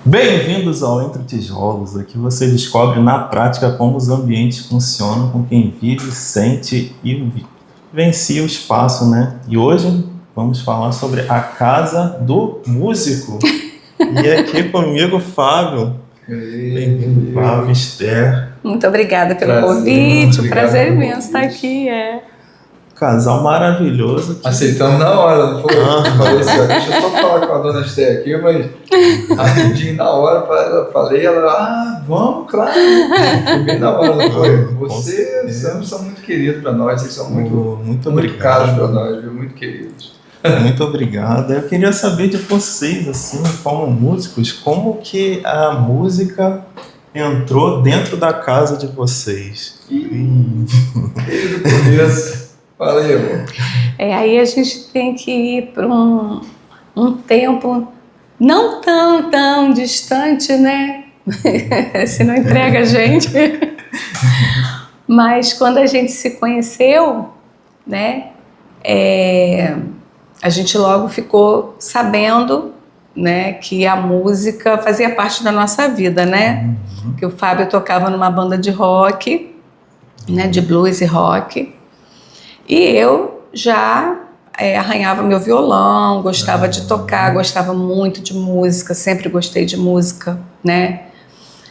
Bem-vindos ao Entre Tijolos. Aqui você descobre na prática como os ambientes funcionam com quem vive, sente e vivencia o espaço, né? E hoje vamos falar sobre a casa do músico. E aqui comigo, Fábio. Bem-vindo, Fábio, Esther. Muito obrigada pelo convite. Prazer imenso estar aqui. Casal maravilhoso. Aceitamos na hora, não foi? Falei assim, ó, deixa eu só falar com a dona Esther aqui, mas rapidinho na hora falei, ela, vamos, claro. Foi bem na hora, não foi? Você e o Sam são muito queridos para nós, vocês são muito caros para nós, viu? Muito queridos. Muito obrigado. Eu queria saber de vocês, assim, como músicos, como que a música entrou dentro da casa de vocês? Desde o começo. Fala aí, amor. Aí a gente tem que ir para um tempo não tão distante, né? Se não entrega a gente. Mas quando a gente se conheceu, né? A gente logo ficou sabendo, né, que a música fazia parte da nossa vida, né? Que o Fábio tocava numa banda de rock, né, de blues e rock. E eu já arranhava meu violão, gostava de tocar, gostava muito de música, sempre gostei de música, né?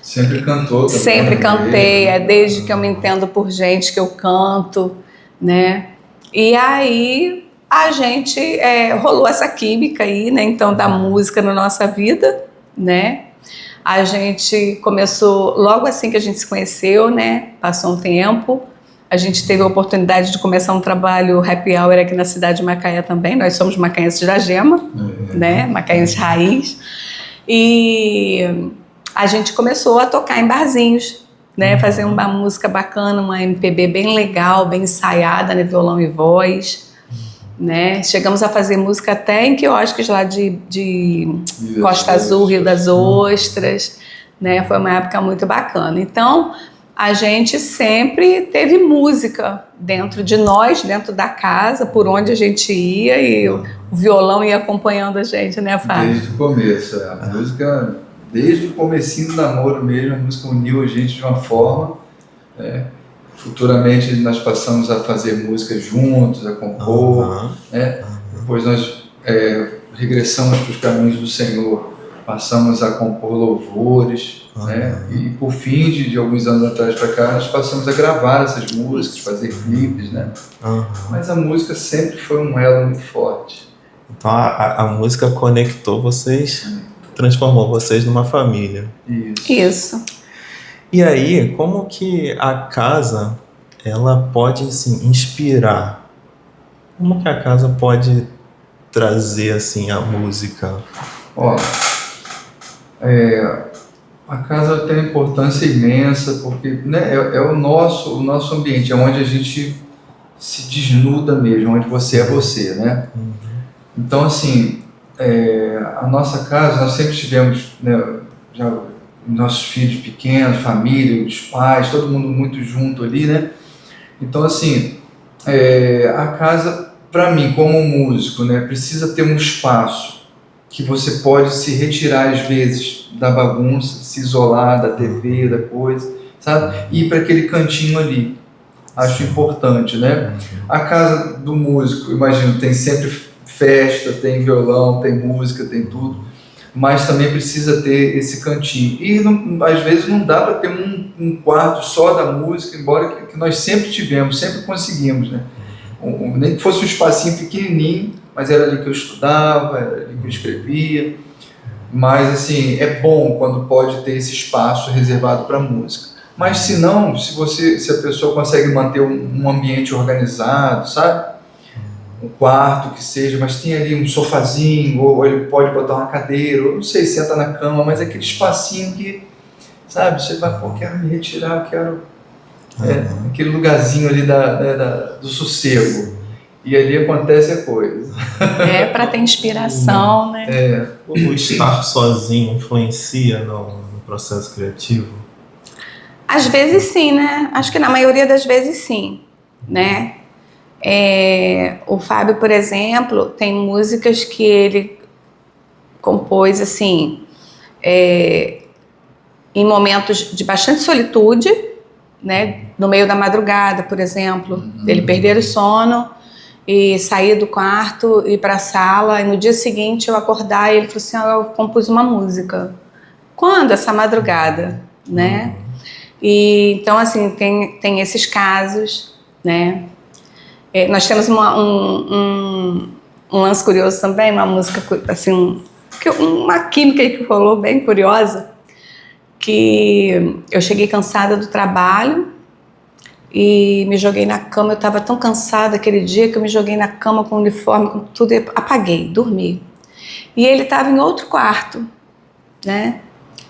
Sempre cantou? Sempre cantei, desde que eu me entendo por gente que eu canto, né? E aí a gente rolou essa química aí, né? Então, da música na nossa vida, né? A gente começou, logo assim que a gente se conheceu, né? Passou um tempo. A gente teve a oportunidade de começar um trabalho happy hour aqui na cidade de Macaé também. Nós somos macaenses da Gema, né? Macaenses raiz. E a gente começou a tocar em barzinhos, né? Fazer uma música bacana, uma MPB bem legal, bem ensaiada, né? Violão e voz, né? Chegamos a fazer música até em quiosques lá de Costa Azul, Rio das Ostras, né? Foi uma época muito bacana. Então, a gente sempre teve música dentro de nós, dentro da casa, por onde a gente ia, e o violão ia acompanhando a gente, né, Fábio? Desde o começo, a música, desde o comecinho do namoro mesmo, a música uniu a gente de uma forma, né? Futuramente nós passamos a fazer música juntos, a compor, né? Depois nós regressamos para os caminhos do Senhor, passamos a compor louvores, né? E por fim, de alguns anos atrás para cá, nós passamos a gravar essas músicas, fazer clipes, né? Mas a música sempre foi um elo muito forte. Então a música conectou vocês, transformou vocês numa família. Isso. E aí, como que a casa, ela pode, assim, inspirar? Como que a casa pode trazer, assim, a música? Ó, a casa tem uma importância imensa, porque, né, é o nosso ambiente, é onde a gente se desnuda mesmo, onde você é você, né? Então, assim, a nossa casa, nós sempre tivemos, né, já nossos filhos pequenos, família, os pais, todo mundo muito junto ali, né? Então, assim, a casa, para mim, como músico, né, precisa ter um espaço que você pode se retirar às vezes da bagunça, se isolar da TV, da coisa, sabe? E ir para aquele cantinho ali. Acho importante, né? A casa do músico, imagino, tem sempre festa, tem violão, tem música, tem tudo, mas também precisa ter esse cantinho. E às vezes não dá para ter um quarto só da música, embora que nós sempre tivemos, sempre conseguimos, né? Nem que fosse um espacinho pequenininho, mas era ali que eu estudava, era ali que eu escrevia. Mas, assim, é bom quando pode ter esse espaço reservado para música. Mas se não, se a pessoa consegue manter um ambiente organizado, sabe? Um quarto que seja, mas tem ali um sofazinho, ou ele pode botar uma cadeira, ou não sei, senta na cama, mas aquele espacinho que, sabe, você vai, quero me retirar, eu quero aquele lugarzinho ali do sossego. E ali acontece a coisa. Para ter inspiração, né? O estar sozinho influencia no processo criativo? Às vezes sim, né? Acho que na maioria das vezes sim, né? O Fábio, por exemplo, tem músicas que ele compôs assim, em momentos de bastante solitude, né? No meio da madrugada, por exemplo, ele perder o sono e sair do quarto, ir para a sala, e no dia seguinte eu acordar e ele falou assim, eu compus uma música. Quando? Essa madrugada, né? E, então, assim, tem esses casos, né? Nós temos um lance curioso também, uma música, assim, uma química aí que rolou bem curiosa, que eu cheguei cansada do trabalho e me joguei na cama. Eu estava tão cansada aquele dia que eu me joguei na cama com o uniforme, com tudo, e apaguei, dormi. E ele estava em outro quarto, né?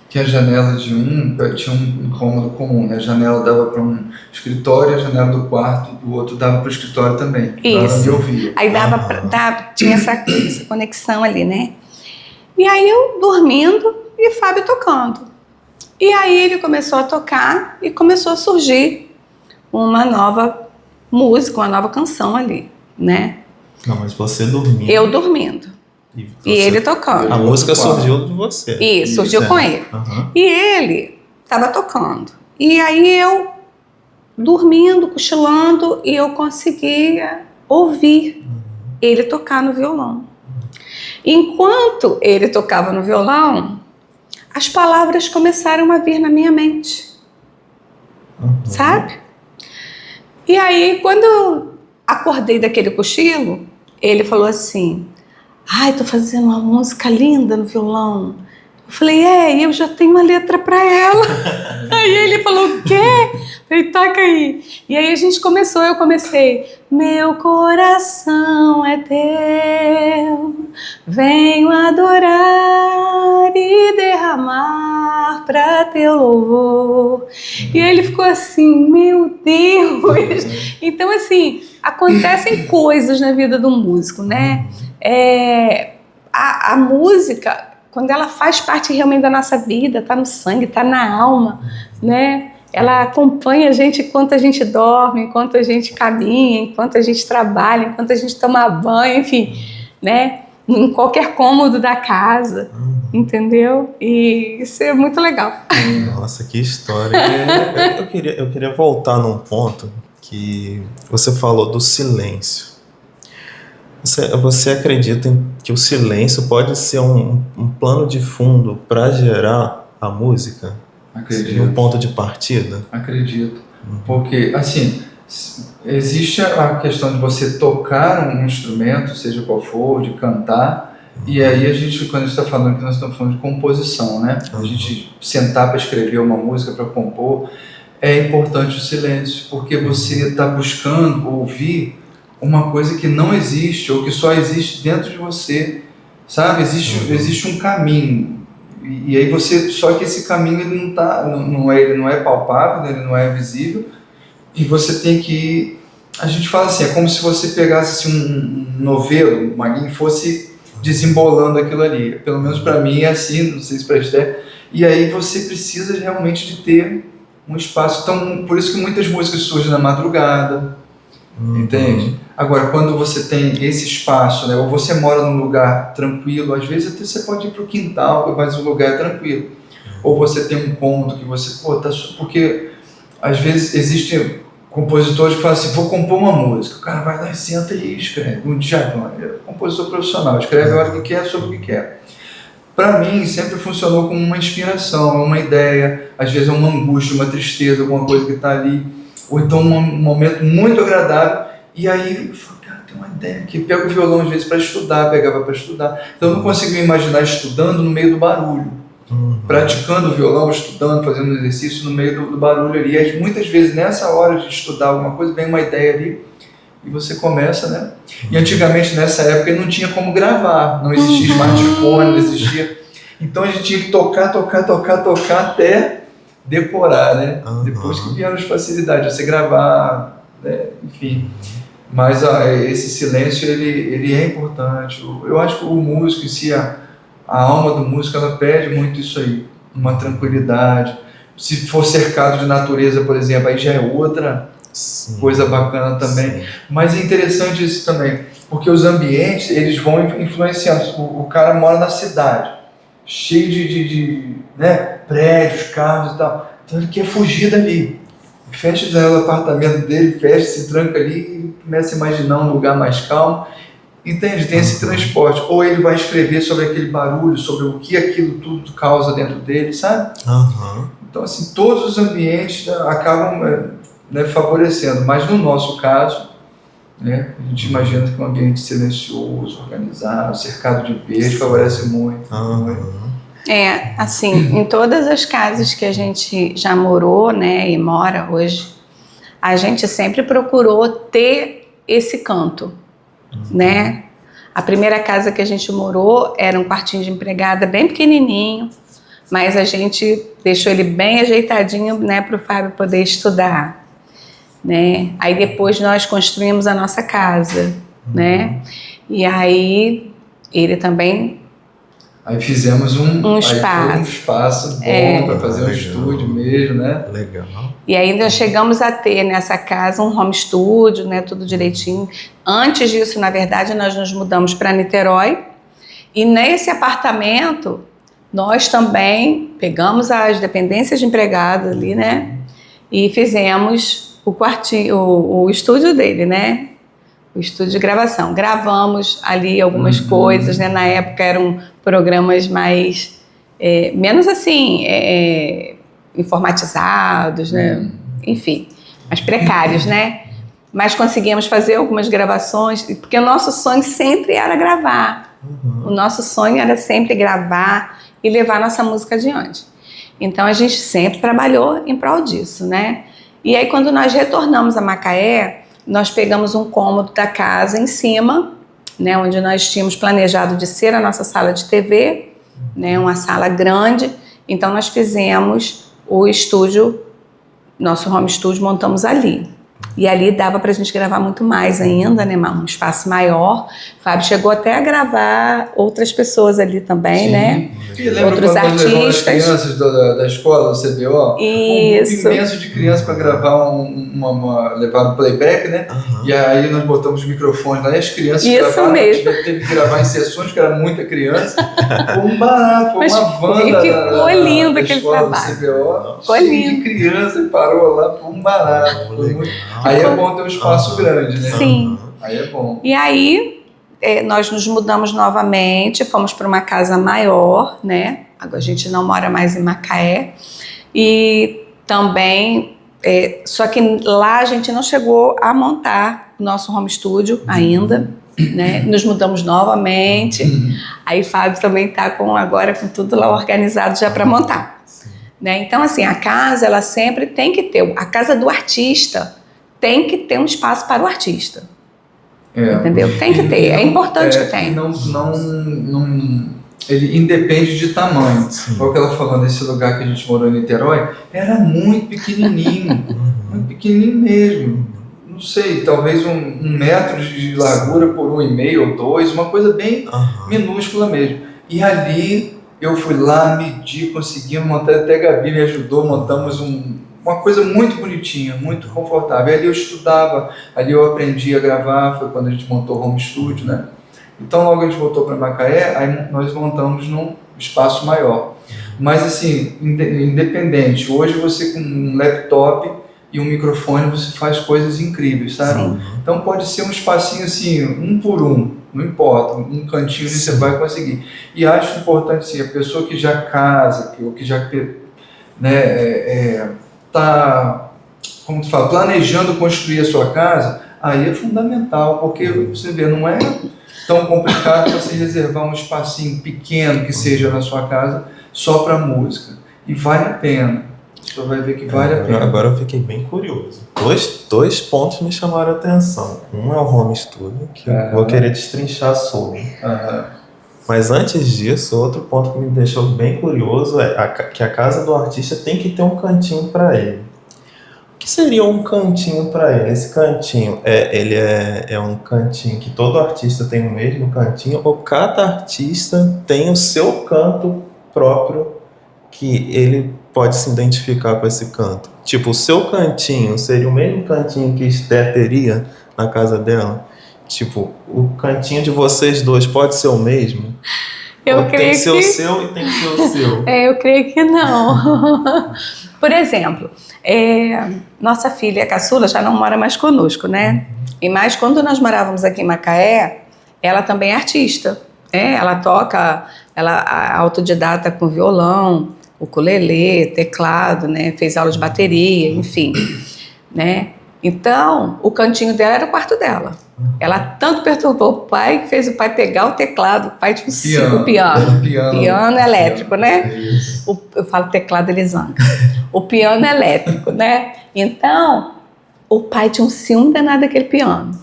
Que a janela de tinha um cômodo comum, né? A janela dava para um escritório, a janela do quarto do outro dava para o escritório também. Isso. Eu ouvia. Aí tinha essa conexão ali, né? E aí eu dormindo e Fábio tocando. E aí ele começou a tocar e começou a surgir uma nova música, uma nova canção ali, né? Não, mas você dormindo. Eu dormindo. E ele tocando. A música surgiu de você. Isso, surgiu com ele. Uhum. E ele estava tocando. E aí eu dormindo, cochilando, e eu conseguia ouvir ele tocar no violão. Enquanto ele tocava no violão, as palavras começaram a vir na minha mente. Sabe? E aí, quando eu acordei daquele cochilo, ele falou assim, ai, tô fazendo uma música linda no violão. Eu falei, e eu já tenho uma letra pra ela. Aí ele falou, o quê? Eu falei, toca aí. E aí eu comecei, meu coração é teu, venho adorar e derramar pra teu louvor. E ele ficou assim, meu Deus. Então, assim, acontecem coisas na vida do músico, né? A música, quando ela faz parte realmente da nossa vida, tá no sangue, tá na alma, né? Ela acompanha a gente enquanto a gente dorme, enquanto a gente caminha, enquanto a gente trabalha, enquanto a gente toma banho, enfim, né? Em qualquer cômodo da casa, entendeu? E isso é muito legal. Nossa, que história. Eu queria voltar num ponto que você falou do silêncio. Você acredita que o silêncio pode ser um plano de fundo para gerar a música? Acredito. Um ponto de partida? Acredito. Porque, assim, existe a questão de você tocar um instrumento, seja qual for, de cantar, e aí quando a gente está falando que nós estamos falando de composição, né? A gente sentar para escrever uma música, para compor, é importante o silêncio, porque você está buscando ouvir uma coisa que não existe, ou que só existe dentro de você, sabe? Existe um caminho, e aí só que esse caminho ele não é palpável, ele não é visível, e você tem que, a gente fala assim, é como se você pegasse assim, um novelo, uma linha, e fosse desembolando aquilo ali, pelo menos para mim é assim, não sei se para Esther, e aí você precisa realmente de ter um espaço, então por isso que muitas músicas surgem na madrugada, entende? Agora, quando você tem esse espaço, né, ou você mora num lugar tranquilo, às vezes até você pode ir para o quintal, mas o lugar é tranquilo. Ou você tem um ponto que você, porque às vezes existem compositores que falam assim, vou compor uma música, o cara vai lá e senta e escreve, um Djavan, é compositor profissional, escreve a hora que quer, sobre o que quer. Para mim, sempre funcionou como uma inspiração, uma ideia, às vezes é uma angústia, uma tristeza, alguma coisa que está ali, ou então um momento muito agradável, e aí eu falo, cara, tem uma ideia aqui, pego o violão às vezes para estudar, pegava para estudar, então eu não consigo me imaginar estudando no meio do barulho, praticando o violão, estudando, fazendo exercício no meio do barulho ali, e muitas vezes nessa hora de estudar alguma coisa, vem uma ideia ali, e você começa, né? E antigamente nessa época não tinha como gravar, não existia smartphone, não existia, então a gente tinha que tocar até decorar, né? Depois que vieram as facilidades, você gravar, né? Enfim. Mas esse silêncio, ele é importante. Eu acho que o músico em si, a alma do músico, ela pede muito isso aí, uma tranquilidade. Se for cercado de natureza, por exemplo, aí já é outra coisa bacana também. Sim. Mas é interessante isso também, porque os ambientes, eles vão influenciando. O cara mora na cidade, cheio né, prédios, carros e tal. Então ele quer fugir dali. Fecha a janela do apartamento dele, fecha, se tranca ali e começa a imaginar um lugar mais calmo. Entende? Tem esse transporte. Ou ele vai escrever sobre aquele barulho, sobre o que aquilo tudo causa dentro dele, sabe? Então, assim, todos os ambientes acabam né, favorecendo. Mas no nosso caso, né, a gente imagina que um ambiente silencioso, organizado, cercado de verde, favorece muito. Assim, em todas as casas que a gente já morou, né, e mora hoje, a gente sempre procurou ter esse canto, né? A primeira casa que a gente morou era um quartinho de empregada bem pequenininho, mas a gente deixou ele bem ajeitadinho, né, para o Fábio poder estudar, né? Aí depois nós construímos a nossa casa, né? E aí ele também... Aí fizemos um espaço bom para fazer um estúdio mesmo, né? Legal. E ainda chegamos a ter nessa casa um home studio, né? Tudo direitinho. Antes disso, na verdade, nós nos mudamos para Niterói. E nesse apartamento, nós também pegamos as dependências de empregado ali, né? E fizemos o quartinho, o estúdio dele, né? O estúdio de gravação. Gravamos ali algumas coisas, né? Na época eram programas mais... menos assim... informatizados, né? Enfim, mais precários, né? Mas conseguimos fazer algumas gravações, porque o nosso sonho sempre era gravar. O nosso sonho era sempre gravar e levar nossa música adiante. Então a gente sempre trabalhou em prol disso, né? E aí quando nós retornamos a Macaé, nós pegamos um cômodo da casa em cima, né, onde nós tínhamos planejado de ser a nossa sala de TV, né, uma sala grande. Então nós fizemos o estúdio, nosso home studio, montamos ali. E ali dava pra gente gravar muito mais ainda, né? Um espaço maior. O Fábio chegou até a gravar outras pessoas ali também, sim, né? E lembra outros quando nós levamos as artistas. crianças da escola, do CBO? Isso. Um grupo imenso de crianças para gravar levar um playback, né? E aí nós botamos os microfones lá e as crianças gravaram. Mesmo. Teve que gravar em sessões, que era muita criança. Foi um barato, foi uma banda ficou lindo aquele trabalho. Do CBO, ficou cheio lindo. de criança e parou lá, foi um barato. Foi muito... Aí é bom ter um espaço grande, né? Sim. Aí é bom. E aí nós nos mudamos novamente, fomos para uma casa maior, né? Agora a gente não mora mais em Macaé. E também, só que lá a gente não chegou a montar o nosso home studio ainda, né? Nos mudamos novamente. Aí Fábio também está agora com tudo lá organizado já para montar. Né? Então, assim, a casa, ela sempre tem que ter, a casa do artista tem que ter um espaço para o artista. Entendeu? Tem que ter, é importante que tenha. Ele independe de tamanho. Igual que ela falou, nesse lugar que a gente morou em Niterói, era muito pequenininho, muito pequenininho mesmo. Não sei, talvez um metro de largura por 1,5 ou 2, uma coisa bem minúscula mesmo. E ali eu fui lá, medi, conseguimos montar, até a Gabi me ajudou, montamos uma coisa muito bonitinha, muito confortável. Ali eu estudava, ali eu aprendi a gravar, foi quando a gente montou o home studio, né? Então logo a gente voltou para Macaé, aí nós montamos num espaço maior. Mas assim, independente, hoje você com um laptop e um microfone você faz coisas incríveis, sabe? Sim. Então pode ser um espacinho assim, 1 por 1, não importa, um cantinho que você vai conseguir. E acho importante assim, a pessoa que já casa, ou que já está, como tu fala, planejando construir a sua casa, aí é fundamental, porque você vê, não é tão complicado você reservar um espacinho pequeno que seja na sua casa só para música. E vale a pena. Você vai ver que vale a pena. Agora eu fiquei bem curioso. Dois pontos me chamaram a atenção. Um é o home studio, que eu vou querer destrinchar sobre. Mas antes disso, outro ponto que me deixou bem curioso é que a casa do artista tem que ter um cantinho para ele. O que seria um cantinho para ele? Esse cantinho, ele é um cantinho que todo artista tem o mesmo cantinho, ou cada artista tem o seu canto próprio que ele pode se identificar com esse canto? Tipo, o seu cantinho seria o mesmo cantinho que Esther teria na casa dela? Tipo, o cantinho de vocês dois pode ser o mesmo? Eu Ou tem creio que ser o que... seu e tem que ser o seu? Eu creio que não. Por exemplo, nossa filha caçula já não mora mais conosco, né? E mais quando nós morávamos aqui em Macaé, ela também é artista. Ela toca, ela é autodidata com violão, ukulele, teclado, né? Fez aula de bateria, enfim, né? Então, o cantinho dela era o quarto dela. Ela tanto perturbou o pai que fez o pai pegar o teclado. O pai tinha o piano elétrico, né? Eu falo teclado, ele zanga. O piano elétrico, né? Então, o pai tinha um ciúme danado daquele piano.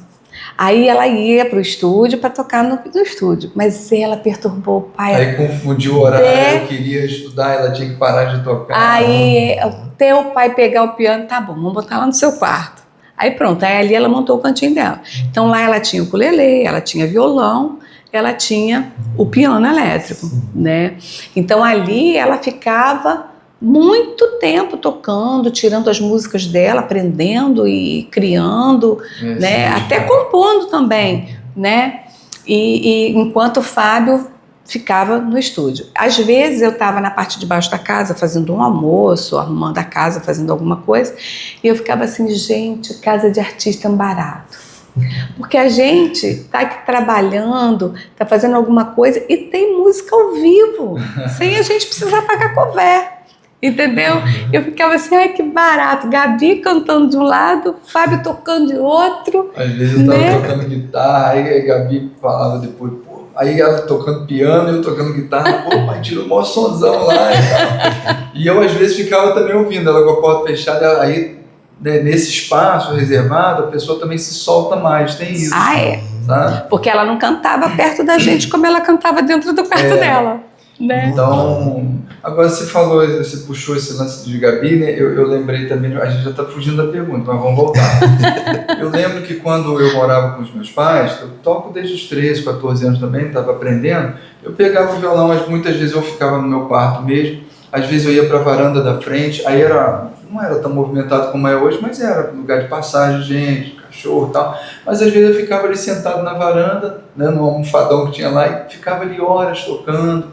Aí ela ia pro estúdio para tocar no estúdio, mas ela perturbou o pai. Aí confundiu o horário, eu queria estudar, ela tinha que parar de tocar. Aí até o pai pegar o piano, tá bom, vamos botar lá no seu quarto. Aí pronto, aí ali ela montou o cantinho dela. Então lá ela tinha o ukulele, ela tinha violão, ela tinha o piano elétrico, né? Então ali ela ficava muito tempo tocando, tirando as músicas dela, aprendendo e criando, né? Até compondo também, né? E enquanto o Fábio ficava no estúdio. Às vezes eu estava na parte de baixo da casa fazendo um almoço, arrumando a casa, fazendo alguma coisa, e eu ficava assim, gente, casa de artista é um barato. Porque a gente está aqui trabalhando, está fazendo alguma coisa e tem música ao vivo, sem a gente precisar pagar cover. Entendeu? Eu ficava assim, ai que barato, Gabi cantando de um lado, Fábio tocando de outro. Às vezes eu estava tocando guitarra, aí a Gabi falava depois, pô, aí ela tocando piano, eu tocando guitarra, pô, pai, tirou o maior sonzão lá e tal. E eu às vezes ficava também ouvindo ela com a porta fechada, aí né, nesse espaço reservado a pessoa também se solta mais, tem isso. Sabe? Porque ela não cantava perto da gente como ela cantava dentro do quarto dela. Né? Então, agora você falou, você puxou esse lance de Gabi, né? Eu lembrei também, a gente já está fugindo da pergunta, mas vamos voltar. Eu lembro que quando eu morava com os meus pais, eu toco desde os 13, 14 anos também, estava aprendendo, eu pegava o violão, mas muitas vezes eu ficava no meu quarto mesmo, às vezes eu ia para a varanda da frente, aí não era tão movimentado como é hoje, mas era lugar de passagem, gente, cachorro e tal, mas às vezes eu ficava ali sentado na varanda, né, no almofadão que tinha lá, e ficava ali horas tocando.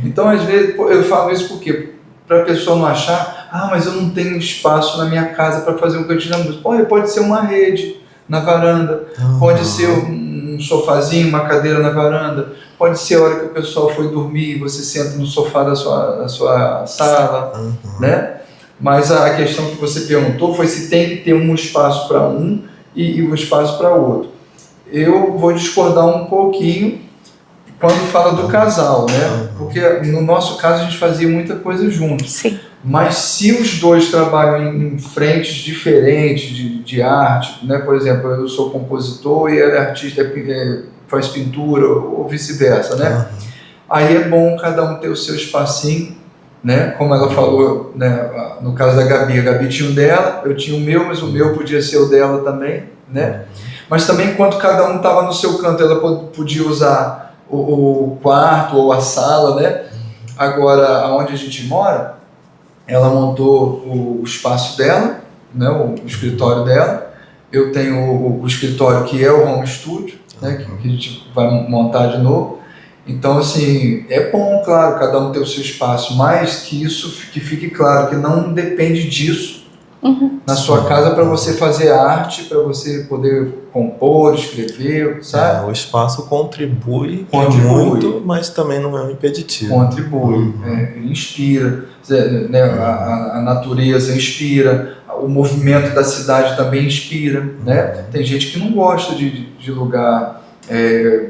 Então às vezes eu falo isso porque para a pessoa não achar, mas eu não tenho espaço na minha casa para fazer um cantinho da música. Olha, pode ser uma rede na varanda, pode ser um sofazinho, uma cadeira na varanda, pode ser a hora que o pessoal foi dormir, você senta no sofá da sua sala, né? Mas a questão que você perguntou foi se tem que ter um espaço para um e um espaço para outro. Eu vou discordar um pouquinho quando fala do casal, né? Porque no nosso caso a gente fazia muita coisa juntos. Sim. Mas se os dois trabalham em frentes diferentes de arte, né? Por exemplo, eu sou compositor e ela é artista, faz pintura ou vice-versa, né? Aí é bom cada um ter o seu espacinho, né? Como ela falou, né? No caso da Gabi, a Gabi tinha o dela, eu tinha o meu, mas o meu podia ser o dela também, né? Mas também enquanto cada um estava no seu canto, ela podia usar o quarto ou a sala, né? Agora, onde a gente mora, ela montou o espaço dela, né? O escritório dela. Eu tenho o escritório que é o home studio, né? Que a gente vai montar de novo. Então, assim, é bom, claro, cada um ter o seu espaço, mas que fique claro que não depende disso na sua casa para você fazer arte, para você poder compor, escrever, sabe? O espaço contribui muito, mas também não é um impeditivo. Contribui, inspira, né? A natureza inspira, o movimento da cidade também inspira, né? Tem gente que não gosta de lugar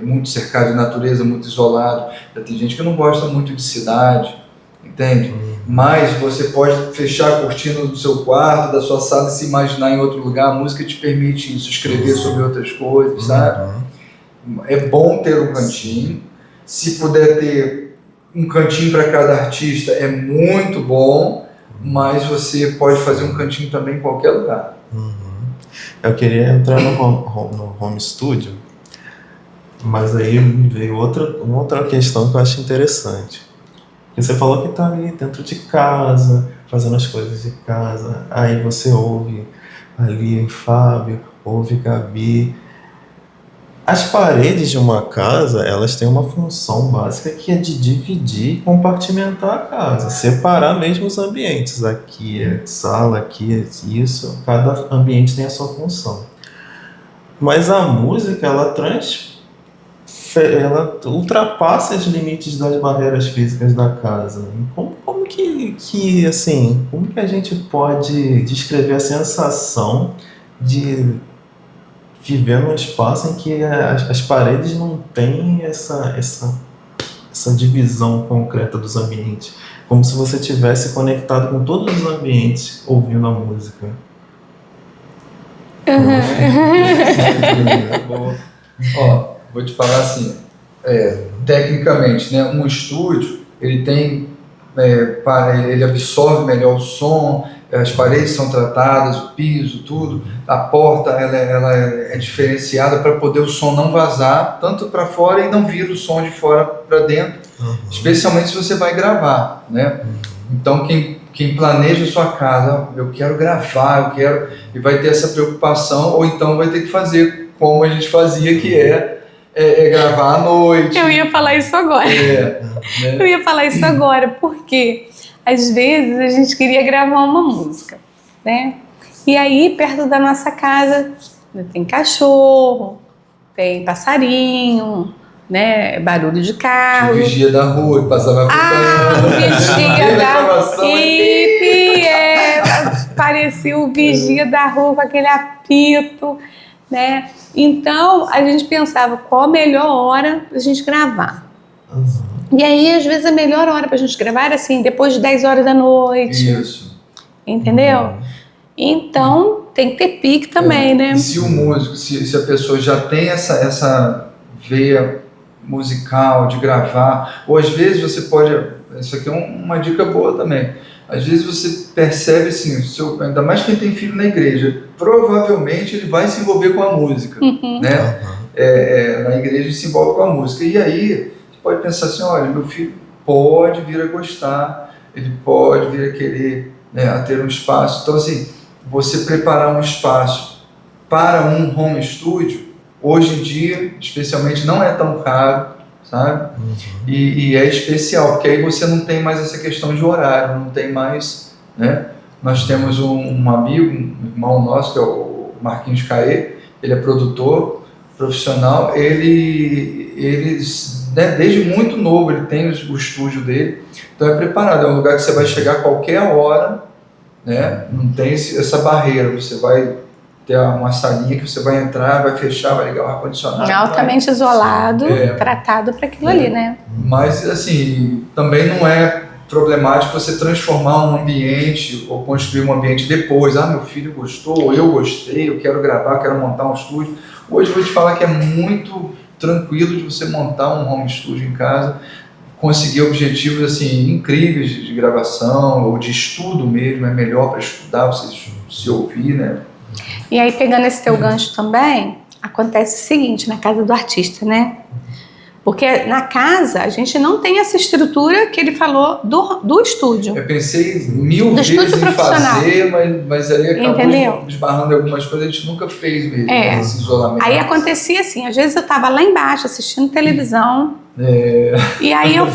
muito cercado de natureza, muito isolado. Tem gente que não gosta muito de cidade, entende? Mas você pode fechar a cortina do seu quarto, da sua sala e se imaginar em outro lugar. A música te permite isso, escrever sobre outras coisas, sabe? É bom ter um cantinho. Se puder ter um cantinho para cada artista, é muito bom, mas você pode fazer um cantinho também em qualquer lugar. Eu queria entrar no home studio, mas aí me veio outra questão que eu acho interessante. Você falou que está ali dentro de casa, fazendo as coisas de casa, aí você ouve ali Fábio, ouve Gabi. As paredes de uma casa, elas têm uma função básica que é de dividir e compartimentar a casa, separar mesmo os ambientes. Aqui é sala, aqui é isso, cada ambiente tem a sua função. Mas a música, ela ultrapassa os limites das barreiras físicas da casa. E como que a gente pode descrever a sensação de viver num espaço em que as paredes não têm essa divisão concreta dos ambientes? Como se você tivesse conectado com todos os ambientes ouvindo a música. Boa. Ó, vou te falar assim, tecnicamente, né, um estúdio, ele tem, ele absorve melhor o som, as paredes são tratadas, o piso, tudo, a porta ela é diferenciada para poder o som não vazar tanto para fora e não vir o som de fora para dentro, especialmente se você vai gravar, né? Então quem planeja a sua casa, eu quero gravar, e vai ter essa preocupação, ou então vai ter que fazer como a gente fazia, que é gravar à noite. Eu ia falar isso agora. Né? Eu ia falar isso agora, porque às vezes a gente queria gravar uma música, né? E aí, perto da nossa casa, tem cachorro, tem passarinho, né? Barulho de carro. O vigia da rua que passava o vigia da rua. Parecia o vigia da rua com aquele apito, né? Então, a gente pensava qual a melhor hora pra gente gravar. E aí, às vezes, a melhor hora pra gente gravar era assim, depois de 10 horas da noite. Isso. Entendeu? Então, tem que ter pique também, né? E se o músico, se a pessoa já tem essa veia musical de gravar, ou às vezes você pode, isso aqui é uma dica boa também, às vezes você percebe assim, ainda mais quem tem filho na igreja, provavelmente ele vai se envolver com a música, né? Na igreja ele se envolve com a música, e aí você pode pensar assim, olha, meu filho pode vir a gostar, ele pode vir a querer, né, a ter um espaço. Então assim, você preparar um espaço para um home studio, hoje em dia, especialmente, não é tão caro, sabe? E é especial, porque aí você não tem mais essa questão de horário, não tem mais, né? Nós temos um amigo, um irmão nosso, que é o Marquinhos Caê, ele é produtor profissional, ele né, desde muito novo, ele tem o estúdio dele, então é preparado, é um lugar que você vai chegar a qualquer hora, né? Não tem essa barreira, você vai ter uma salinha que você vai entrar, vai fechar, vai ligar o ar-condicionado. Altamente isolado, tratado para aquilo ali, né? Mas, assim, também não é problemático você transformar um ambiente ou construir um ambiente depois. Ah, meu filho gostou, eu gostei, eu quero gravar, eu quero montar um estúdio. Hoje eu vou te falar que é muito tranquilo de você montar um home studio em casa, conseguir objetivos assim, incríveis de gravação ou de estudo mesmo, é melhor para estudar, você se ouvir, né? E aí, pegando esse teu gancho também, acontece o seguinte, na casa do artista, né? Porque na casa, a gente não tem essa estrutura que ele falou do estúdio. Eu pensei mil vezes em fazer, mas aí acabou esbarrando algumas coisas, a gente nunca fez mesmo, esse isolamento. Aí acontecia assim, às vezes eu estava lá embaixo assistindo televisão, e aí eu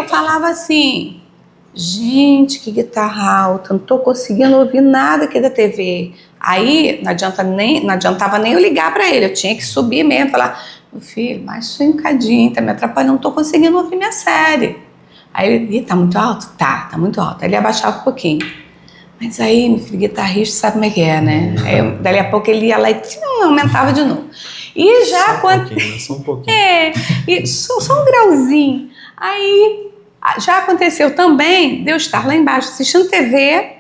falava assim, gente, que guitarra alta, não estou conseguindo ouvir nada aqui da TV. Aí não adiantava nem eu ligar para ele, eu tinha que subir mesmo, falar, meu filho, baixa um bocadinho, tá me atrapalhando, não estou conseguindo ouvir minha série. Aí ele, tá muito alto? Tá muito alto. Aí ele abaixava um pouquinho. Mas aí, meu filho, guitarrista sabe como é que é, né? Aí, dali a pouco ele ia lá e aumentava de novo. E já Só um pouquinho. Só um grauzinho. Aí já aconteceu também de eu estar lá embaixo assistindo TV,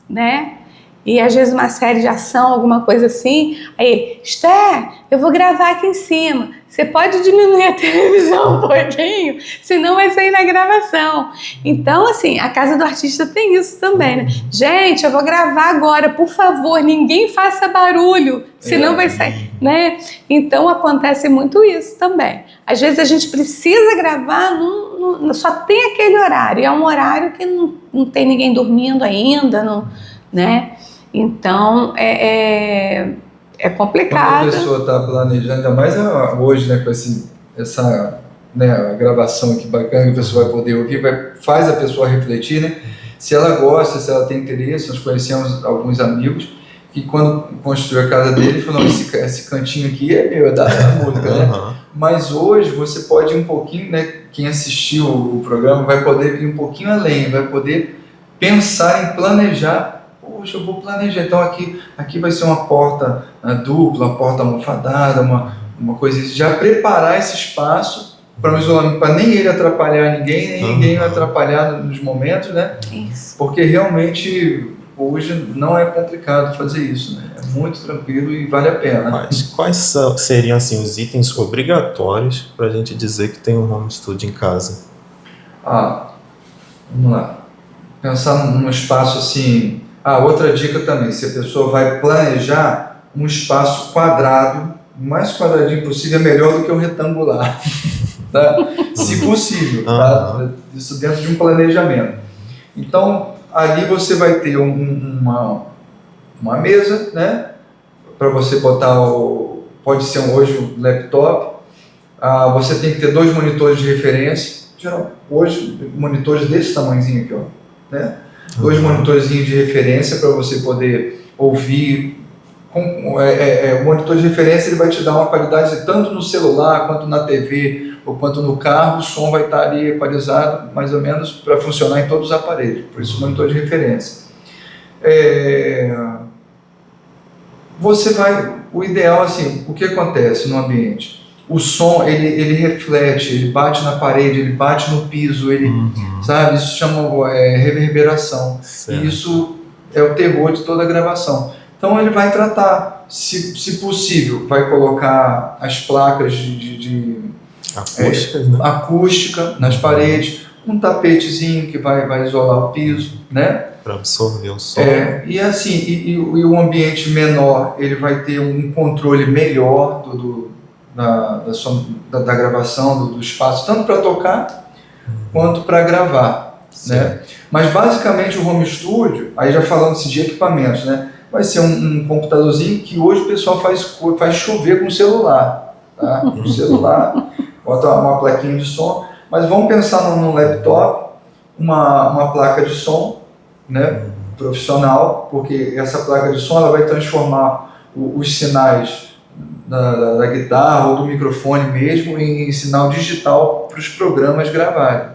né? E às vezes uma série de ação, alguma coisa assim. Aí ele, Esther, eu vou gravar aqui em cima. Você pode diminuir a televisão um pouquinho, senão vai sair na gravação. Então, assim, a casa do artista tem isso também, né? Gente, eu vou gravar agora, por favor, ninguém faça barulho, senão vai sair, né? Então, acontece muito isso também. Às vezes a gente precisa gravar, só tem aquele horário, é um horário que não tem ninguém dormindo ainda, né? Então, é é Quando a complicado. pessoa está planejando, ainda mais hoje, né, com essa né, a gravação aqui bacana que a pessoa vai poder ouvir, faz a pessoa refletir, né? Se ela gosta, se ela tem interesse. Nós conhecemos alguns amigos que quando construiu a casa dele, falaram, esse cantinho aqui é meu, é da música, né? Mas hoje você pode ir um pouquinho, né? Quem assistiu o programa vai poder ir um pouquinho além, vai poder pensar em planejar. Poxa, eu vou planejar, então aqui vai ser uma porta dupla, uma porta almofadada, uma coisa assim, já preparar esse espaço para um isolamento, para nem ele atrapalhar ninguém, nem ninguém vai atrapalhar nos momentos, né? Isso. Porque realmente hoje não é complicado fazer isso, né? É muito tranquilo e vale a pena. Mas quais seriam assim, os itens obrigatórios para a gente dizer que tem um home studio em casa? Vamos lá. Pensar num espaço assim... outra dica também, se a pessoa vai planejar um espaço quadrado, o mais quadradinho possível é melhor do que o retangular, tá? Se possível, tá? Isso dentro de um planejamento. Então, ali você vai ter uma mesa, né? Para você botar pode ser hoje um laptop. Você tem que ter 2 monitores de referência. Hoje, monitores desse tamanhozinho aqui, ó, né? 2 monitorzinhos de referência para você poder ouvir. O monitor de referência ele vai te dar uma qualidade tanto no celular, quanto na TV, ou quanto no carro. O som vai estar ali equalizado, mais ou menos, para funcionar em todos os aparelhos. Por isso, monitor de referência. O ideal, assim, o que acontece no ambiente? O som, ele reflete, ele bate na parede, ele bate no piso, sabe? Isso chama reverberação. Certo. E isso é o terror de toda a gravação. Então ele vai tratar, se possível, vai colocar as placas de acústica nas paredes, um tapetezinho que vai isolar o piso, né? Para absorver o som. E assim, e o ambiente menor, ele vai ter um controle melhor da gravação, do espaço, tanto para tocar quanto para gravar, né? Mas basicamente o home studio, aí já falando de equipamentos, né? Vai ser um computadorzinho que hoje o pessoal faz chover com o celular, tá? Com o celular, bota uma plaquinha de som, mas vamos pensar num laptop, uma placa de som, né? Profissional, porque essa placa de som ela vai transformar os sinais da guitarra ou do microfone mesmo em sinal digital para os programas gravarem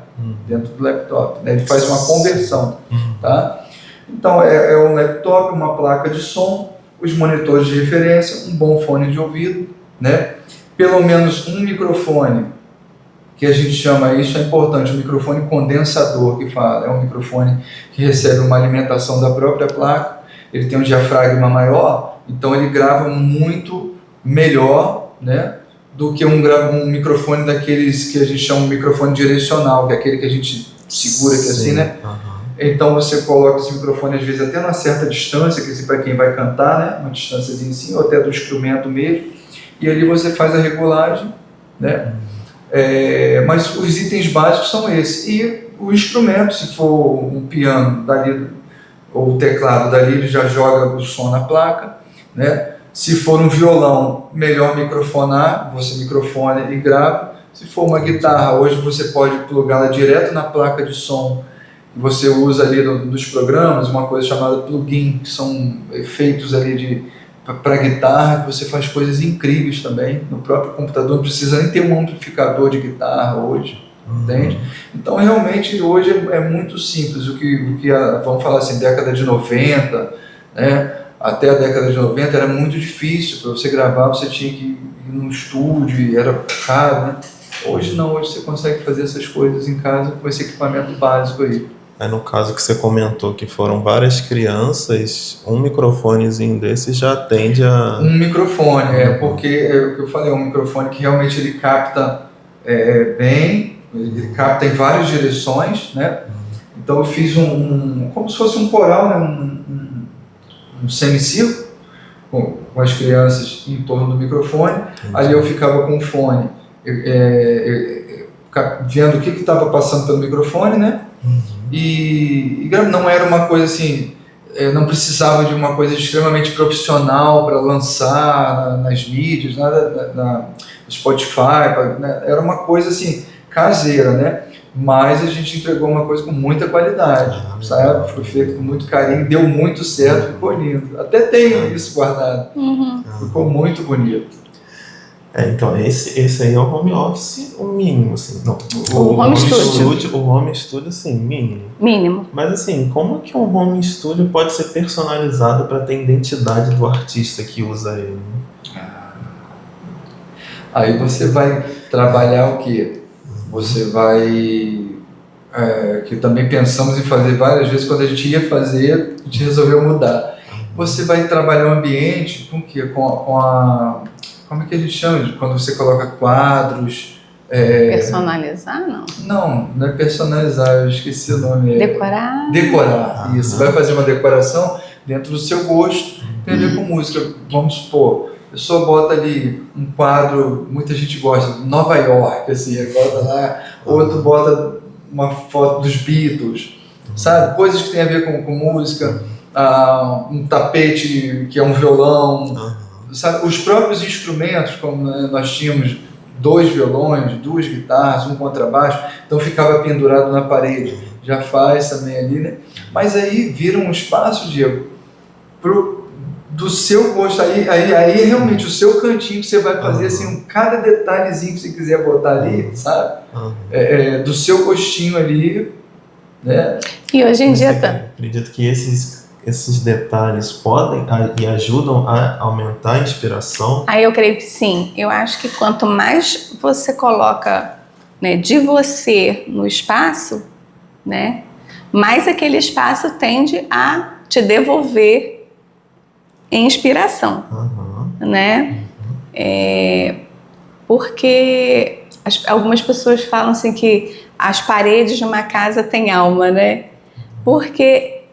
dentro do laptop, né? Ele faz uma conversão, tá? Então é um laptop, uma placa de som, os monitores de referência, um bom fone de ouvido, né? Pelo menos um microfone, que a gente chama, isso é importante, um microfone condensador, que fala, é um microfone que recebe uma alimentação da própria placa, ele tem um diafragma maior, então ele grava muito melhor, né, do que um microfone daqueles que a gente chama de microfone direcional, que é aquele que a gente segura aqui assim, né? Então você coloca esse microfone às vezes até numa certa distância, que para quem vai cantar, né, uma distânciazinha assim, ou até do instrumento mesmo, e ali você faz a regulagem, né? Mas os itens básicos são esses. E o instrumento, se for um piano dali, ou o teclado dali, ele já joga o som na placa, né? Se for um violão, melhor microfonar, você microfone e grava. Se for uma guitarra, hoje você pode plugá-la direto na placa de som. Você usa ali dos programas uma coisa chamada plugin, que são efeitos ali para guitarra, que você faz coisas incríveis também. No próprio computador não precisa nem ter um amplificador de guitarra hoje, entende? Então realmente hoje é muito simples. O que vamos falar assim, década de 90, né? Até a década de 90 era muito difícil. Para você gravar, você tinha que ir num estúdio e era caro, né? Hoje não, hoje você consegue fazer essas coisas em casa com esse equipamento básico aí. No caso que você comentou que foram várias crianças, um microfonezinho desse já atende a... Um microfone, porque é o que eu falei, é um microfone que realmente ele capta bem, ele capta em várias direções, né? Então eu fiz como se fosse um coral, né? Um semicírculo com as crianças em torno do microfone. Entendi. Ali eu ficava com o fone vendo o que estava passando pelo microfone, né? E não era uma coisa assim não precisava de uma coisa extremamente profissional para lançar nas mídias, nada no Spotify, né? Era uma coisa assim, caseira, né? Mas a gente entregou uma coisa com muita qualidade, sabe? Foi feito com muito carinho, deu muito certo, ficou lindo. Até tenho isso guardado. Ficou muito bonito. Então, esse aí é o home office, o mínimo, assim. Não, o home studio. O home studio, sim, mínimo. Mínimo. Mas assim, como que um home studio pode ser personalizado para ter a identidade do artista que usa ele? Aí você vai trabalhar o quê? Você vai... que também pensamos em fazer várias vezes, quando a gente ia fazer, a gente resolveu mudar. Você vai trabalhar o ambiente com o quê? Com a... Como é que a gente chama? Quando você coloca quadros... Personalizar, não? Não é personalizar, eu esqueci o nome. Decorar? Decorar, isso. Vai fazer uma decoração dentro do seu gosto, tem a ver com música. Vamos supor, a pessoa bota ali um quadro, muita gente gosta, Nova York, assim, bota lá, outro bota uma foto dos Beatles, sabe? Coisas que tem a ver com música, um tapete que é um violão, sabe? Os próprios instrumentos, como nós tínhamos 2 violões, 2 guitarras, um contrabaixo, então ficava pendurado na parede, já faz também ali, né? Mas aí vira um espaço, Diego, do seu gosto, aí é realmente o seu cantinho que você vai fazer, assim, cada detalhezinho que você quiser botar ali, sabe? Do seu gostinho ali, né? E hoje em dia... Acredito que esses detalhes podem e ajudam a aumentar a inspiração? Aí eu creio que sim. Eu acho que quanto mais você coloca, né, de você no espaço, né, mais aquele espaço tende a te devolver inspiração, né? Porque algumas pessoas falam assim que as paredes de uma casa têm alma, né? Porque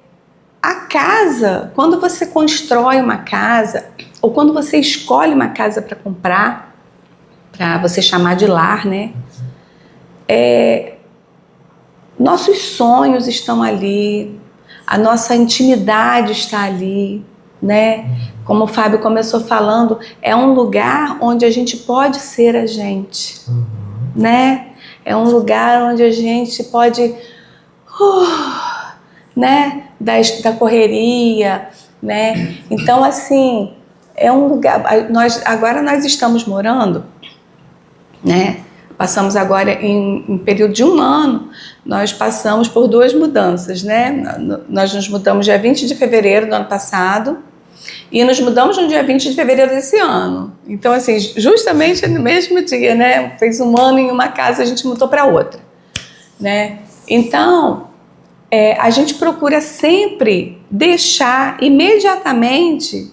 a casa, quando você constrói uma casa, ou quando você escolhe uma casa para comprar, para você chamar de lar, né? Nossos sonhos estão ali, a nossa intimidade está ali, né? Como o Fábio começou falando, é um lugar onde a gente pode ser a gente, né? É um lugar onde a gente pode... né? Da correria, né? Então, assim, é um lugar... Agora nós estamos morando, né? Passamos agora em período de 1 ano, nós passamos por 2 mudanças, né? Nós nos mudamos dia 20 de fevereiro do ano passado e nos mudamos no dia 20 de fevereiro desse ano. Então, assim, justamente no mesmo dia, né? Fez 1 ano em uma casa, a gente mudou para outra, né? Então... a gente procura sempre deixar imediatamente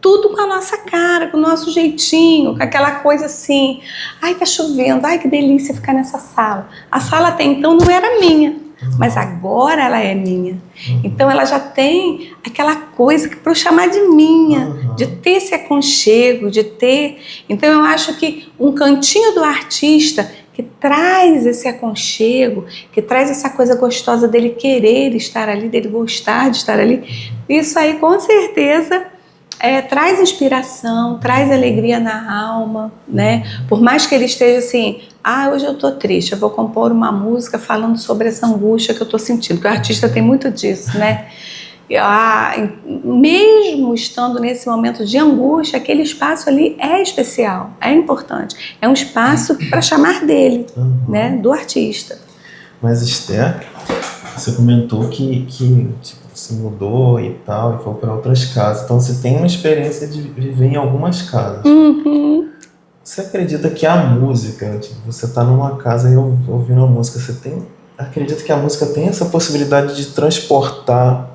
tudo com a nossa cara, com o nosso jeitinho, com aquela coisa assim, ai, tá chovendo, ai, que delícia ficar nessa sala. A sala até então não era minha, mas agora ela é minha. Então ela já tem aquela coisa que para eu chamar de minha, de ter esse aconchego, de ter... Então eu acho que um cantinho do artista que traz esse aconchego, que traz essa coisa gostosa dele querer estar ali, dele gostar de estar ali, isso aí com certeza traz inspiração, traz alegria na alma, né? Por mais que ele esteja assim, hoje eu tô triste, eu vou compor uma música falando sobre essa angústia que eu tô sentindo, porque o artista tem muito disso, né? Mesmo estando nesse momento de angústia, aquele espaço ali é especial, é importante. É um espaço para chamar dele, né, do artista. Mas, Esther, você comentou que tipo, se mudou e tal, e foi para outras casas. Então, você tem uma experiência de viver em algumas casas. Você acredita que a música, tipo, você está numa casa e ouvindo uma música, acredita que a música tem essa possibilidade de transportar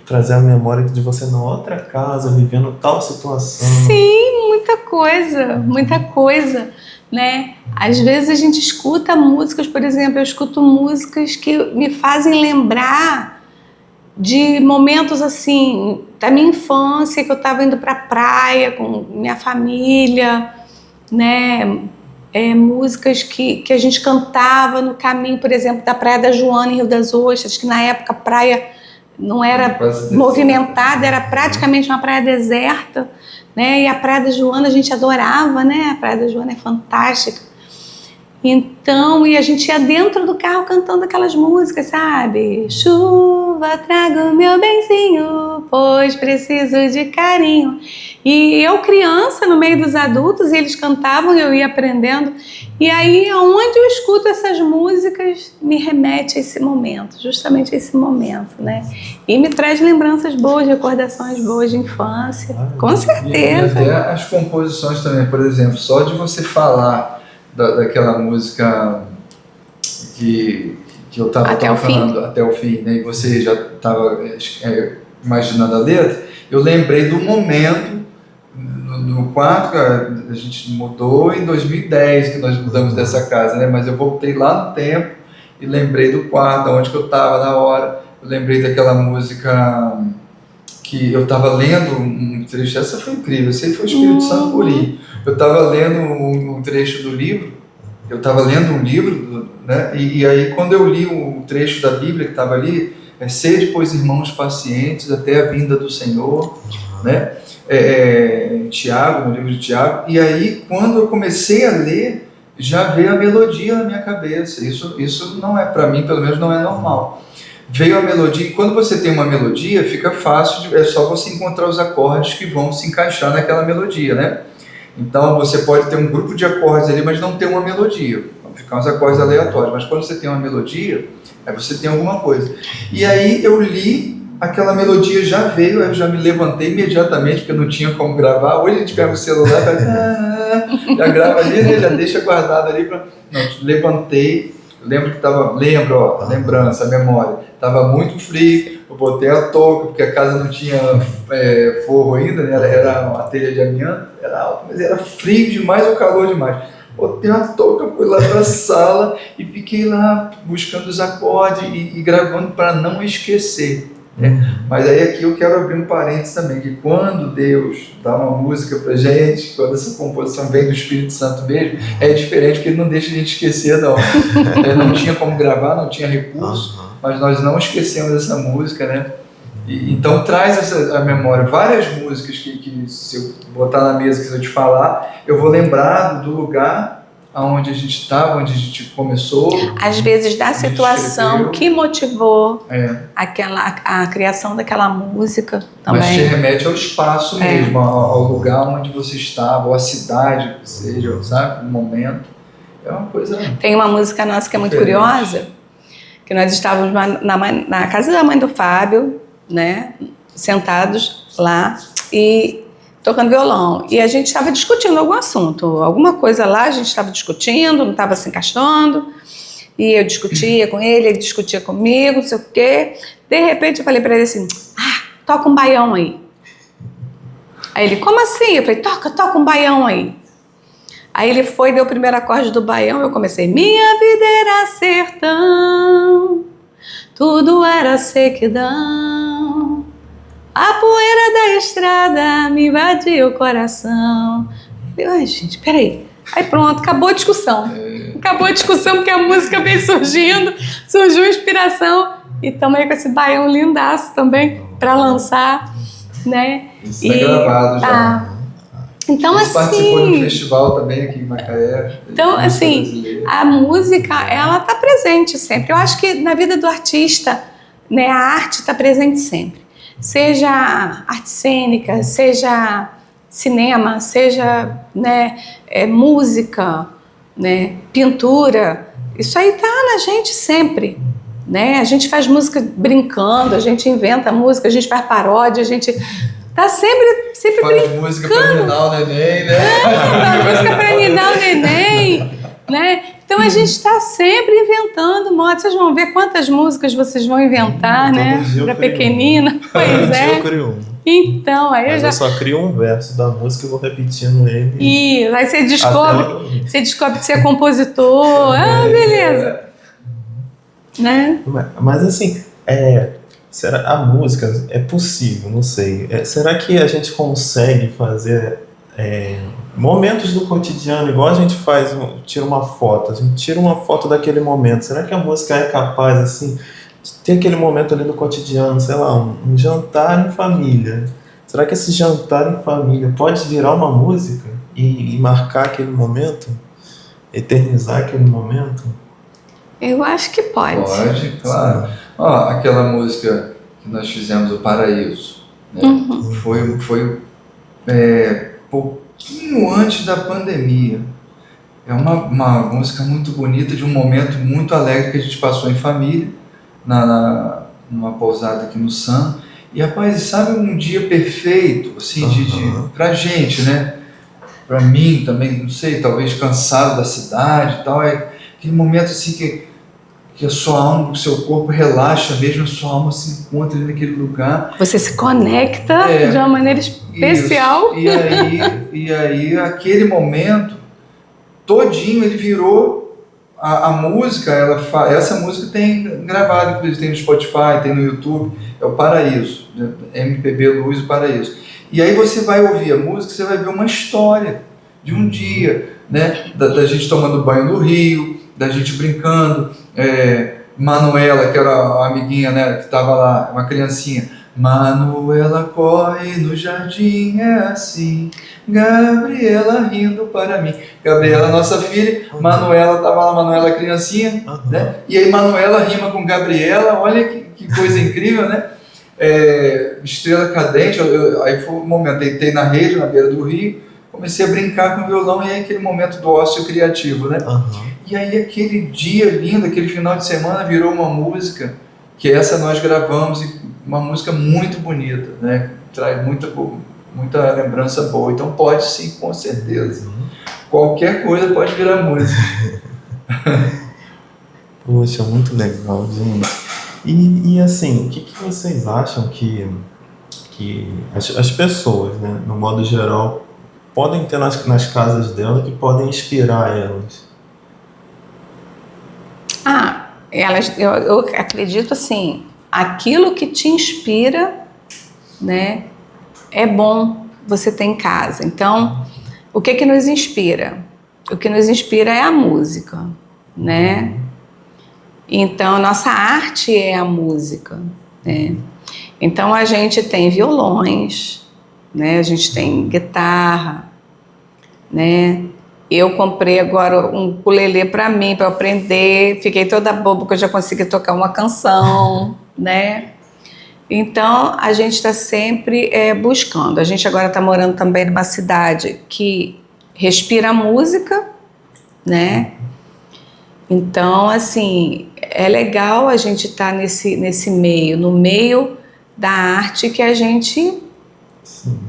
trazer a memória de você na outra casa, vivendo tal situação? Sim, muita coisa, né? Às vezes a gente escuta músicas, por exemplo, eu escuto músicas que me fazem lembrar de momentos assim, da minha infância, que eu estava indo para a praia com minha família, né? Músicas que a gente cantava no caminho, por exemplo, da Praia da Joana, em Rio das Ostras, que na época a praia não era Quase movimentada, era praticamente uma praia deserta, né? E a Praia da Joana a gente adorava, né? A Praia da Joana é fantástica. Então, e a gente ia dentro do carro cantando aquelas músicas, sabe? Chuva, traga o meu benzinho, pois preciso de carinho. E eu, criança, no meio dos adultos, e eles cantavam e eu ia aprendendo. E aí, onde eu escuto essas músicas, me remete a esse momento, justamente a esse momento, né? E me traz lembranças boas, recordações boas de infância, com E certeza. até as composições também, por exemplo, só de você falar daquela música que eu estava falando até o fim, né? E você já estava imaginando a letra, eu lembrei do momento no quarto, a gente mudou em 2010, que nós mudamos dessa casa, né? Mas eu voltei lá no tempo e lembrei do quarto, onde que eu estava na hora. Eu lembrei daquela música que eu estava lendo um trecho, essa foi incrível, esse foi o Espírito Santo purinho. Eu estava lendo um trecho do livro, eu estava lendo um livro, né? E aí quando eu li o trecho da Bíblia que estava ali, sede, pois, irmãos, pacientes até a vinda do Senhor, né? Tiago, no livro de Tiago, e aí quando eu comecei a ler, já veio a melodia na minha cabeça. Isso não é, para mim, pelo menos, não é normal. Veio a melodia, e quando você tem uma melodia, fica fácil, é só você encontrar os acordes que vão se encaixar naquela melodia, né? Então você pode ter um grupo de acordes ali, mas não ter uma melodia, vão ficar uns acordes aleatórios, mas quando você tem uma melodia, aí você tem alguma coisa. E aí eu li, aquela melodia já veio, eu já me levantei imediatamente, porque eu não tinha como gravar. Hoje a gente pega o celular, já grava ali, né? Já deixa guardado ali. Não, levantei, lembro que estava, lembrança, memória, estava muito frio, eu botei a touca, porque a casa não tinha forro ainda, né? Era uma telha de amianto, era alto, mas era frio demais ou calor demais. Botei a touca, fui lá para a sala e fiquei lá buscando os acordes e gravando para não esquecer. Mas aí aqui eu quero abrir um parênteses também, que quando Deus dá uma música pra gente, quando essa composição vem do Espírito Santo mesmo, é diferente, porque ele não deixa a gente esquecer, não. Não tinha como gravar, não tinha recurso, mas nós não esquecemos essa música, né? Então traz a memória, várias músicas que se eu botar na mesa, que se eu te falar, eu vou lembrar do lugar onde a gente estava, onde a gente começou. Às vezes da situação que motivou a criação daquela música também. Mas te remete ao espaço mesmo, ao lugar onde você estava, ou à cidade, que seja, sabe? O momento. É uma coisa... Tem uma música nossa que é muito curiosa, que nós estávamos na casa da mãe do Fábio, né? Sentados lá e tocando violão, e a gente estava discutindo algum assunto, alguma coisa lá, a gente estava discutindo, não estava se encaixando, e eu discutia com ele discutia comigo, não sei o quê. De repente eu falei para ele assim, toca um baião aí. Aí ele, como assim? Eu falei, toca um baião aí. Aí ele foi, deu o primeiro acorde do baião, eu comecei, minha vida era sertão, tudo era sequidão, a poeira da estrada me invadiu o coração. Eu falei, gente, peraí. Aí pronto, acabou a discussão. Acabou a discussão porque a música veio surgindo, surgiu a inspiração. E estamos aí com esse baião lindaço também para lançar, né? Isso é gravado já. Então, assim, participou de um festival também aqui em Macaé. Então, assim, a música, ela está presente sempre. Eu acho que na vida do artista, né, a arte está presente sempre. Seja arte cênica, seja cinema, seja, né, música, né, pintura, isso aí tá na gente sempre, né? A gente faz música brincando, a gente inventa música, a gente faz paródia, a gente tá sempre faz brincando. Música pra ninar o neném, né? Faz música pra ninar o neném, né? Então a gente está sempre inventando modas. Vocês vão ver quantas músicas vocês vão inventar, né? Para pequenina. Pois é. Eu crio um. Então, aí eu só crio um verso da música e vou repetindo ele. E aí você descobre que você é compositor. Beleza. Né? Mas assim, será a música é possível, não sei. Será que a gente consegue fazer momentos do cotidiano, igual a gente tira uma foto, a gente tira uma foto daquele momento? Será que a música é capaz, assim, tem aquele momento ali no cotidiano, sei lá, um jantar em família. Será que esse jantar em família pode virar uma música e marcar aquele momento? Eternizar aquele momento? Eu acho que pode. Pode, claro. Ó, aquela música que nós fizemos, O Paraíso, né? Foi pouquinho antes da pandemia. É uma música muito bonita, de um momento muito alegre que a gente passou em família, numa pousada aqui no Sam. E, rapaz, sabe um dia perfeito, assim, pra gente, né? Pra mim também, não sei, talvez cansado da cidade e tal. É aquele momento, assim, que a sua alma, o seu corpo relaxa mesmo, a sua alma se encontra ali naquele lugar. Você se conecta de uma maneira especial. Isso. E aí, aquele momento todinho, ele virou a música. Essa música tem gravado, inclusive tem no Spotify, tem no YouTube, é o Paraíso, né? MPB Luz, o Paraíso. E aí você vai ouvir a música, você vai ver uma história de um dia, né? Da gente tomando banho no rio, da gente brincando, Manuela, que era a amiguinha, né, que estava lá, uma criancinha, Manuela corre no jardim, é assim, Gabriela rindo para mim. Gabriela, nossa filha, Manuela estava lá, Manuela criancinha, né? E aí Manuela rima com Gabriela, olha que coisa incrível, né? Estrela Cadente, aí foi um momento, deitei na rede, na beira do rio, comecei a brincar com o violão, e aí aquele momento do ócio criativo, né? E aí aquele dia lindo, aquele final de semana virou uma música, que essa nós gravamos, e uma música muito bonita, né? Traz muita lembrança boa. Então pode sim, com certeza. Qualquer coisa pode virar música. Poxa, muito legal, gente. E assim, o que vocês acham que as pessoas, né, no modo geral, podem ter nas casas delas, que podem inspirar elas? Eu acredito assim, aquilo que te inspira, né, é bom você ter em casa. Então, o que nos inspira? O que nos inspira é a música, né? Então, nossa arte é a música, né? Então, a gente tem violões, né? A gente tem guitarra, né? Eu comprei agora um ukulele para mim, para aprender. Fiquei toda boba porque eu já consegui tocar uma canção, né? Então, a gente está sempre buscando. A gente agora está morando também numa cidade que respira música, né? Então, assim, é legal a gente estar nesse meio, no meio da arte que a gente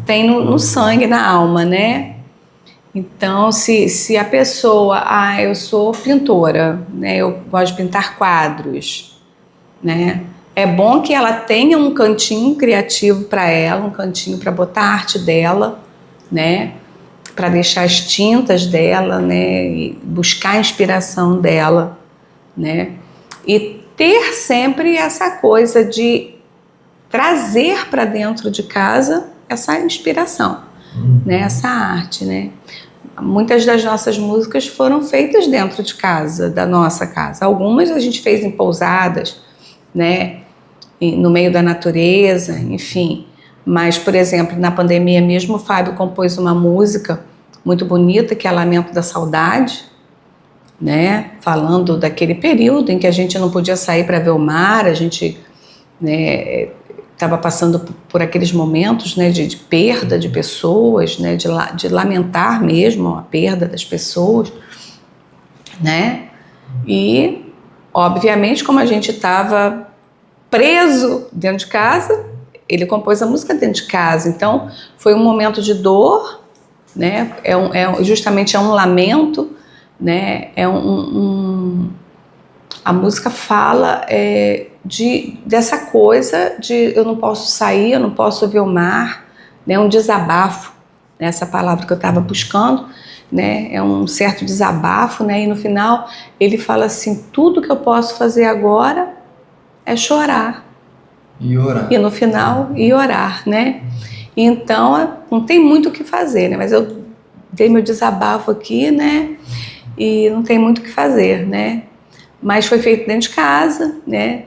tem no sangue, na alma, né? Então, se a pessoa, eu sou pintora, né? Eu gosto de pintar quadros, né? É bom que ela tenha um cantinho criativo para ela, um cantinho para botar a arte dela, né? Para deixar as tintas dela, né? E buscar a inspiração dela, né? E ter sempre essa coisa de trazer para dentro de casa essa inspiração, né? Essa arte, né? Muitas das nossas músicas foram feitas dentro de casa, da nossa casa. Algumas a gente fez em pousadas, né? No meio da natureza, enfim. Mas, por exemplo, na pandemia mesmo, o Fábio compôs uma música muito bonita, que é Lamento da Saudade, né? Falando daquele período em que a gente não podia sair para ver o mar, a gente, né, estava passando por aqueles momentos, né, de perda de pessoas, né, de lamentar mesmo a perda das pessoas, né? E, obviamente, como a gente estava preso dentro de casa, ele compôs a música dentro de casa. Então, foi um momento de dor, né? Justamente é um lamento, né? A música fala dessa coisa de eu não posso sair, eu não posso ver o mar, né? Um desabafo, né? Essa palavra que eu estava buscando, né? É um certo desabafo, né? E no final ele fala assim: tudo que eu posso fazer agora é chorar. E orar. E no final, e orar, né? Então, não tem muito o que fazer, né? Mas eu dei meu desabafo aqui, né? E não tem muito o que fazer, né? Mas foi feito dentro de casa, né?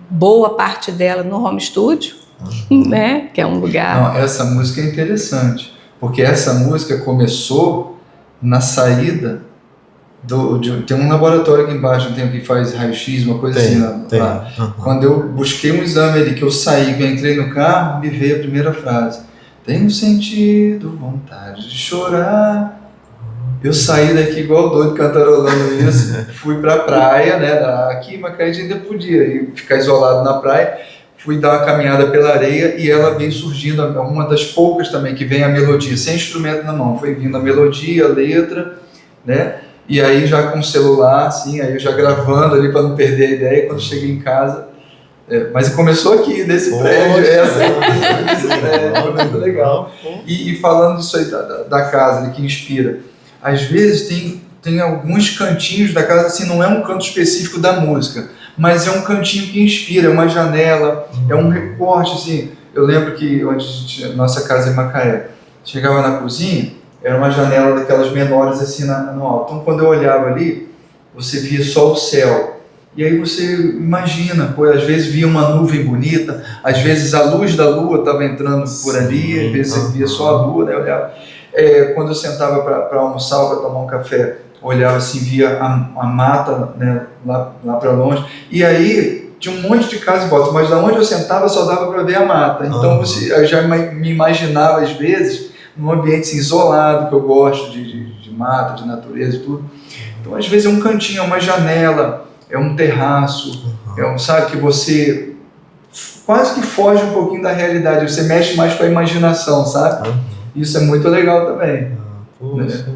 boa parte dela no home studio, né? Que é um lugar... Não, essa música é interessante, porque essa música começou na saída tem um laboratório aqui embaixo, não tem que faz raio-x, uma coisa assim lá. Quando eu busquei um exame ali, que eu saí, que eu entrei no carro, me veio a primeira frase: tenho sentido vontade de chorar. Eu saí daqui igual doido cantarolando isso, fui pra praia, né? Aqui em Macaé ainda podia ir ficar isolado na praia, fui dar uma caminhada pela areia e ela veio surgindo, uma das poucas também que vem a melodia, sem instrumento na mão, foi vindo a melodia, a letra, né? E aí já com o celular, assim, aí eu já gravando ali para não perder a ideia, quando cheguei em casa. Mas começou aqui, nesse prédio, foi muito legal. E falando disso aí da casa, que inspira, às vezes tem alguns cantinhos da casa, assim, não é um canto específico da música, mas é um cantinho que inspira, é uma janela, é um recorte, assim. Eu lembro que nossa casa em Macaé, chegava na cozinha, era uma janela daquelas menores assim no alto. Então quando eu olhava ali, você via só o céu. E aí você imagina, às vezes via uma nuvem bonita, às vezes a luz da lua estava entrando por ali, às vezes você via só a lua, né? Eu olhava. Quando eu sentava para almoçar, para tomar um café, olhava assim, via a mata, né, lá para longe. E aí tinha um monte de casa em volta, mas da onde eu sentava só dava para ver a mata. Então eu já me imaginava às vezes num ambiente assim, isolado, que eu gosto de mata, de natureza e tudo. Então, às vezes é um cantinho, é uma janela, é um terraço, sabe, que você quase que foge um pouquinho da realidade, você mexe mais com a imaginação, sabe? Isso é muito legal também. Poxa.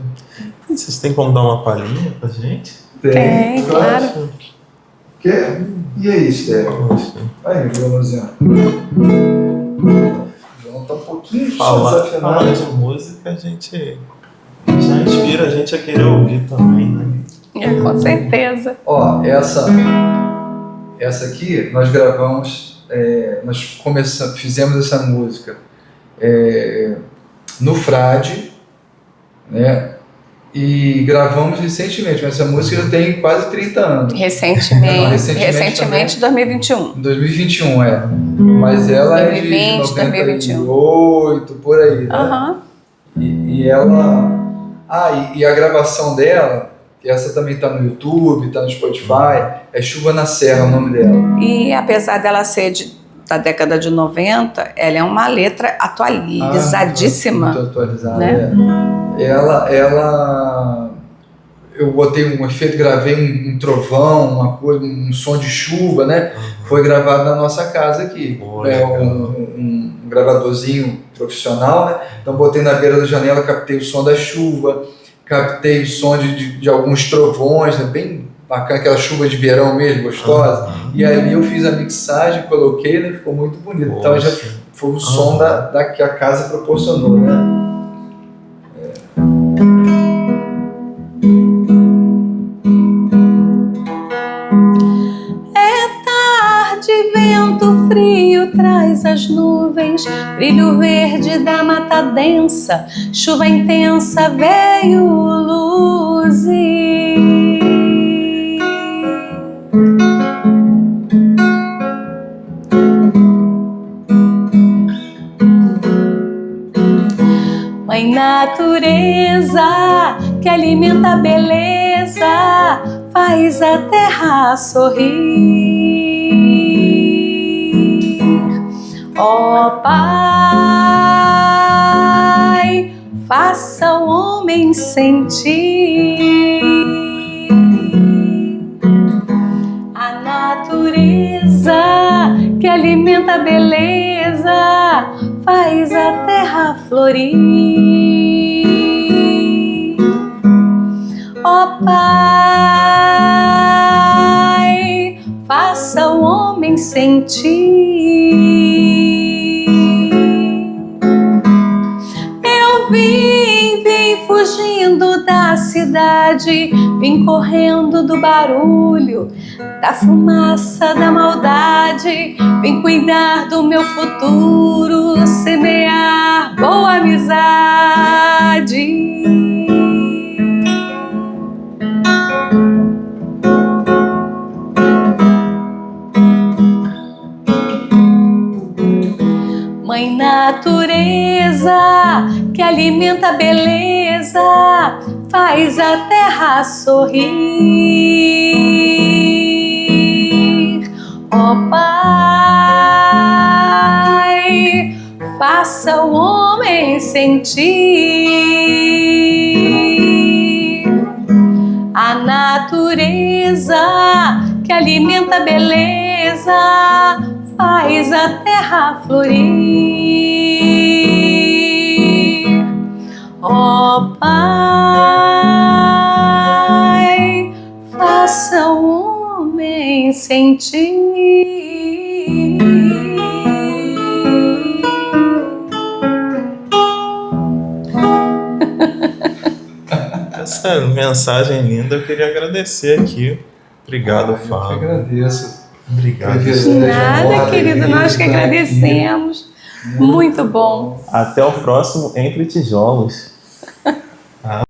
Vocês têm como dar uma palhinha pra gente? Tem, claro. Quer? E aí, Esther? Aí, violãozinho. Tá um pouquinho falar de música, a gente já inspira a gente a querer ouvir também, né? Com certeza. Ó, essa aqui nós gravamos, nós fizemos essa música no Frade, né? E gravamos recentemente, mas essa música já tem quase 30 anos. Recentemente 2021. 2021, Mas ela 2020, é de 98, por aí, né? E ela... e a gravação dela, que essa também está no YouTube, está no Spotify, é Chuva na Serra, o nome dela. E apesar dela ser da década de 90, ela é uma letra atualizadíssima. Muito atualizada, né? Eu botei um efeito, gravei um trovão, uma coisa, um som de chuva, né? Foi gravado na nossa casa aqui. Um gravadorzinho profissional, né? Então botei na beira da janela, captei o som da chuva, captei o som de alguns trovões, né? Bem bacana, aquela chuva de verão mesmo, gostosa. E ali eu fiz a mixagem, coloquei, né? Ficou muito bonito. Então já foi o som que a casa proporcionou, né? Vento frio traz as nuvens, brilho verde da mata densa, chuva intensa veio luzir. Mãe natureza que alimenta a beleza, faz a terra sorrir. Ó Pai, faça o homem sentir a natureza que alimenta a beleza, faz a terra florir. Ó Pai, faça o homem sentir. Eu vim fugindo da cidade, vim correndo do barulho, da fumaça da maldade, vim cuidar do meu futuro, semear boa amizade. que alimenta a beleza, faz a terra sorrir. Ó Pai, faça o homem sentir a natureza que alimenta a beleza, faz a terra florir. Ó Pai, faça o homem sentir. Essa mensagem linda, eu queria agradecer aqui. Obrigado, Eu Fábio. que agradeço. Obrigado. Nada, querido, nós que agradecemos. Muito bom. Até o próximo Entre Tijolos.